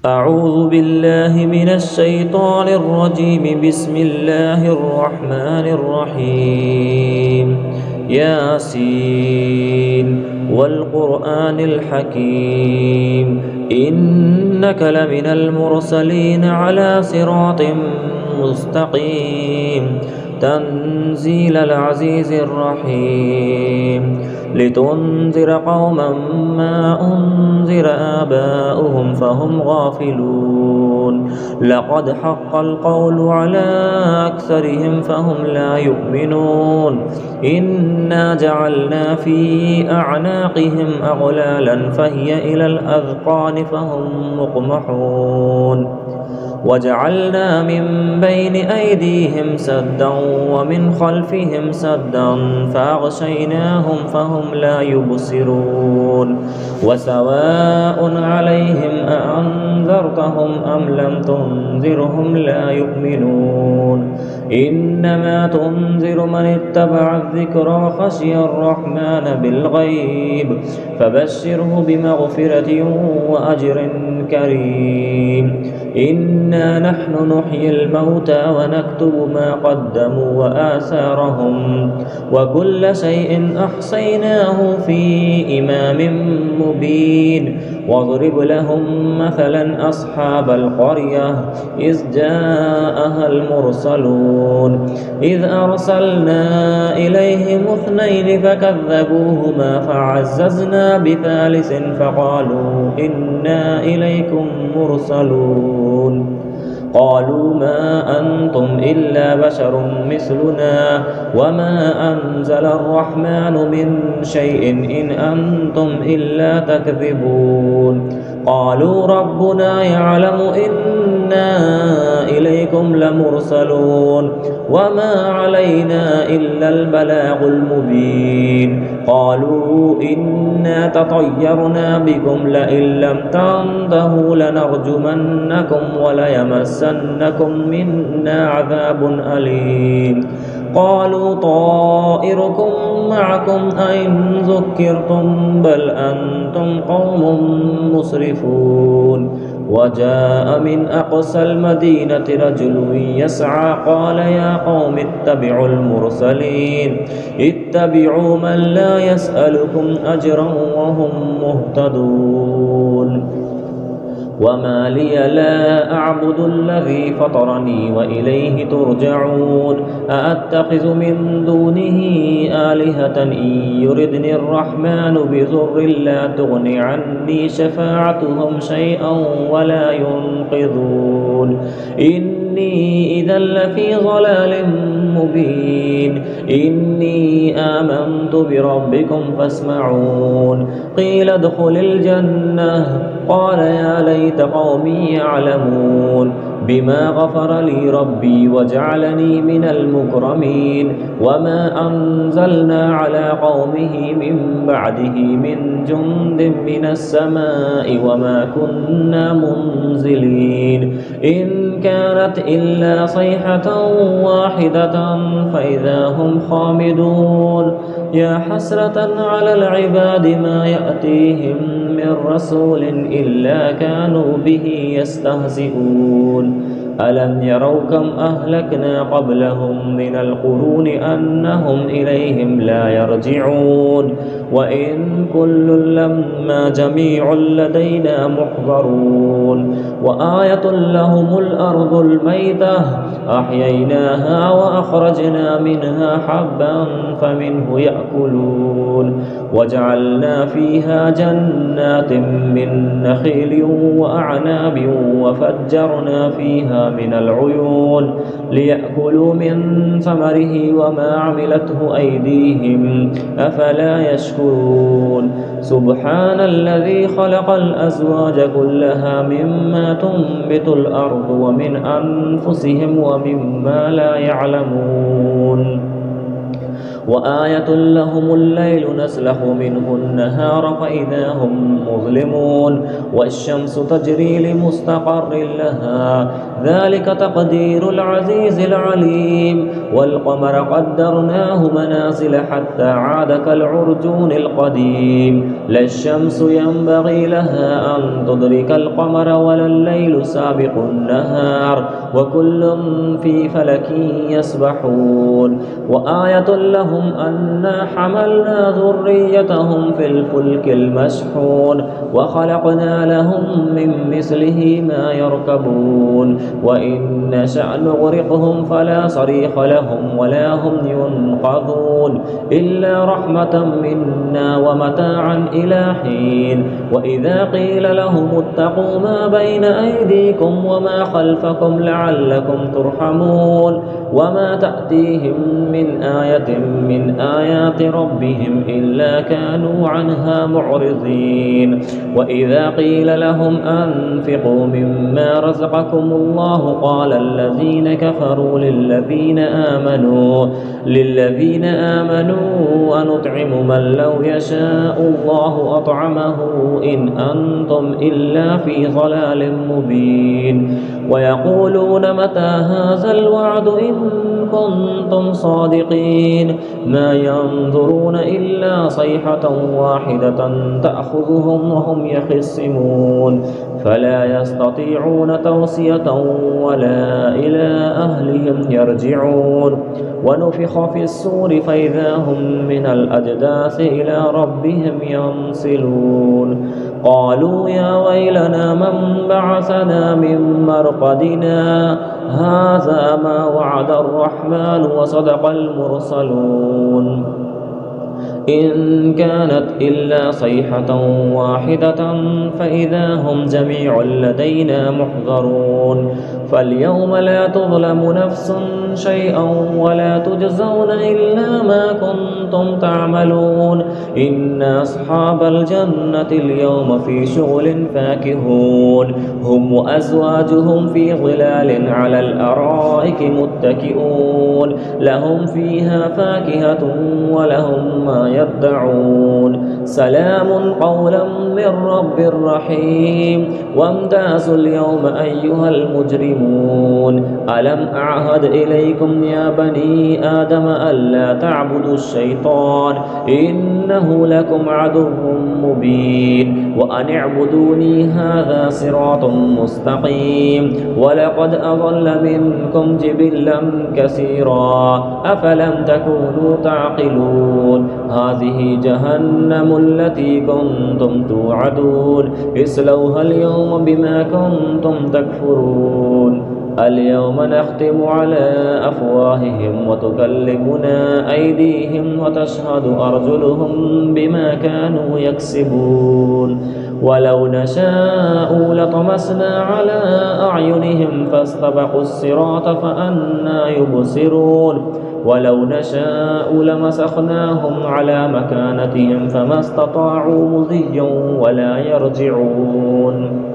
أعوذ بالله من الشيطان الرجيم. بسم الله الرحمن الرحيم. ياسين والقرآن الحكيم إنك لمن المرسلين على صراط مستقيم تنزيل العزيز الرحيم لتنذر قوما ما أنذر آباؤهم فهم غافلون لقد حق القول على أكثرهم فهم لا يؤمنون إنا جعلنا في أعناقهم أغلالا فهي إلى الأذقان فهم مقمحون وجعلنا من بين أيديهم سدا ومن خلفهم سدا فأغشيناهم فهم لا يبصرون وسواء عليهم أأنذرتهم أم لم تنذرهم لا يؤمنون إنما تنذر من اتبع الذكر وخشي الرحمن بالغيب فبشره بمغفرة وأجر كريم إنا نحن نحيي الموتى ونكتب ما قدموا وآثارهم وكل شيء أحصيناه في إمام مبين واضرب لهم مثلا أصحاب القرية إذ جاءها المرسلون إذ أرسلنا إليهم اثنين فكذبوهما فعززنا بثالث فقالوا إنا إليكم مرسلون قالوا ما أنتم إلا بشر مثلنا وما أنزل الرحمن من شيء إن أنتم إلا تكذبون قالوا ربنا يعلم إنا إليكم لمرسلون وما علينا إلا البلاغ المبين قالوا إنا تطيرنا بكم لئن لم تنتهوا لنرجمنكم وليمسنكم منا عذاب أليم قالوا طائركم معكم أئن ذكرتم بل أنتم قوم مسرفون وجاء من أقصى المدينة رجل يسعى قال يا قوم اتبعوا المرسلين اتبعوا من لا يسألكم أجرا وهم مهتدون وما لي لا أعبد الذي فطرني وإليه ترجعون أأتخذ من دونه آلهة إن يردني الرحمن بضر لا تغن عني شفاعتهم شيئا ولا ينقذون إني إذا لفي ضلال مبين إني آمنت بربكم فاسمعون قيل ادخل الجنة قال يا ليت قومي يعلمون بما غفر لي ربي وجعلني من المكرمين وما أنزلنا على قومه من بعده من جند من السماء وما كنا منزلين إن كانت إلا صيحة واحدة فإذا هم خامدون يا حسرة على العباد ما يأتيهم من رسول إلا كانوا به يستهزئون ألم يروا كم أهلكنا قبلهم من القرون أنهم إليهم لا يرجعون وإن كل لما جميع لدينا محضرون وآية لهم الأرض الميتة أحييناها وأخرجنا منها حبا فمنه يأكلون وجعلنا فيها جنات من نخيل وأعناب وفجرنا فيها من العيون ليأكلوا من ثمره وما عملته أيديهم أفلا يشكرون سبحان الذي خلق الأزواج كلها مما تنبت الأرض ومن أنفسهم ومما لا يعلمون وآية لهم الليل نسلخ منه النهار فإذا هم مظلمون والشمس تجري لمستقر لها ذلك تقدير العزيز العليم والقمر قدرناه منازل حتى عاد كالعرجون القديم لا الشمس ينبغي لها أن تدرك القمر ولا الليل سابق النهار وكل في فلك يسبحون وآية لهم أنا حملنا ذريتهم في الفلك المشحون وخلقنا لهم من مثله ما يركبون وإن نشأ نغرقهم فلا صريخ لهم ولا هم ينقذون إلا رحمة منا ومتاعا إلى حين وإذا قيل لهم اتقوا ما بين أيديكم وما خلفكم لعلكم ترحمون وما تأتيهم من آية من آيات ربهم إلا كانوا عنها معرضين وإذا قيل لهم أنفقوا مما رزقكم الله قال الذين كفروا للذين آمنوا أنطعم من لو يشاء الله أطعمه إن أنتم إلا في ضلال مبين ويقولون متى هذا الوعد إن كنتم صادقين ما ينظرون إلا صيحة واحدة تأخذهم وهم يخصمون فلا يستطيعون توصية ولا إلى أهلهم يرجعون ونفخ في الصور فإذا هم من الأجداث إلى ربهم ينسلون قالوا يا ويلنا من بعثنا من مرقدنا هذا ما وعد الرحمن وصدق المرسلون إن كانت إلا صيحة واحدة فإذا هم جميع لدينا محضرون فاليوم لا تظلم نفس شيئا ولا تجزون إلا ما كنتم تعملون إن أصحاب الجنة اليوم في شغل فاكهون هم وأزواجهم في ظلال على الأرائك متكئون لهم فيها فاكهة ولهم ما يدعون سلام قولا من رب رحيم وامتازوا اليوم أيها المجرمون ألم أعهد إليكم يا بني آدم ألا تعبدوا الشيطان إنه لكم عدو مبين وأن اعبدوني هذا صراط مستقيم ولقد أضل منكم جبلا كثيرا أفلم تكونوا تعقلون هذه جهنم التي كنتم توعدون اصلوها اليوم بما كنتم تكفرون اليوم نختم على أفواههم وتكلمنا أيديهم وتشهد أرجلهم بما كانوا يكسبون ولو نشاء لطمسنا على أعينهم فاستبقوا الصراط فأنى يبصرون ولو نشاء لمسخناهم على مكانتهم فما استطاعوا مضيا ولا يرجعون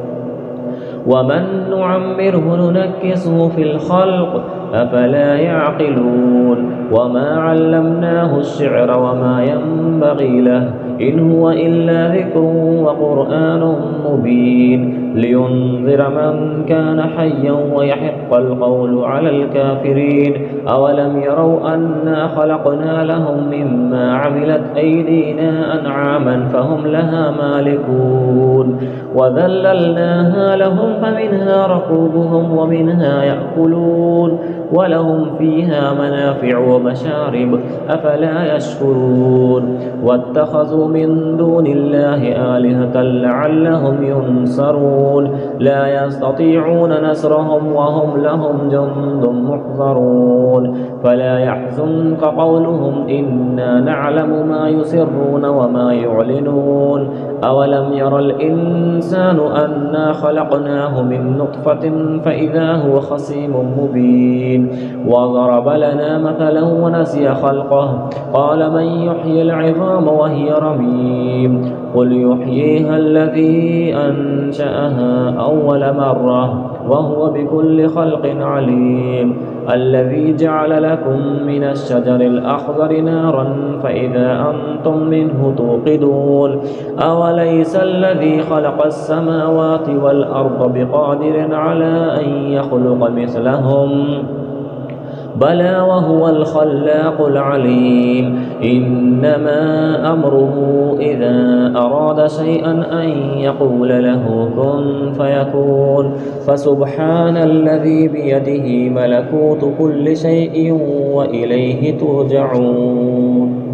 ومن نعمره ننكسه في الخلق أفلا يعقلون وما علمناه الشعر وما ينبغي له إن هو إلا ذكر وقرآن مبين لينذر من كان حيا ويحق القول على الكافرين أولم يروا أنا خلقنا لهم مما عملت أيدينا أنعاما فهم لها مالكون وذللناها لهم فمنها ركوبهم ومنها يأكلون ولهم فيها منافع ومشارب أفلا يشكرون واتخذوا من دون الله آلهة لعلهم ينصرون لا يستطيعون نصرهم وهم لهم جند محضرون فلا يحزنك قولهم إنا نعلم ما يسرون وما يعلنون أولم ير الإنسان أنا خلقناه من نطفة فإذا هو خصيم مبين وضرب لنا مثلا ونسي خلقه قال من يحيي العظام وهي رميم قل يحييها الذي أنشأها مثلها أول مرة وهو بكل خلق عليم. الذي جعل لكم من الشجر الأخضر نارا فإذا أنتم منه توقدون. أوليس الذي خلق السماوات والأرض بقادر على أن يخلق مثلهم بلى وهو الخلاق العليم. إنما أمره إذا أراد شيئا أن يقول له كن فيكون. فسبحان الذي بيده ملكوت كل شيء وإليه ترجعون.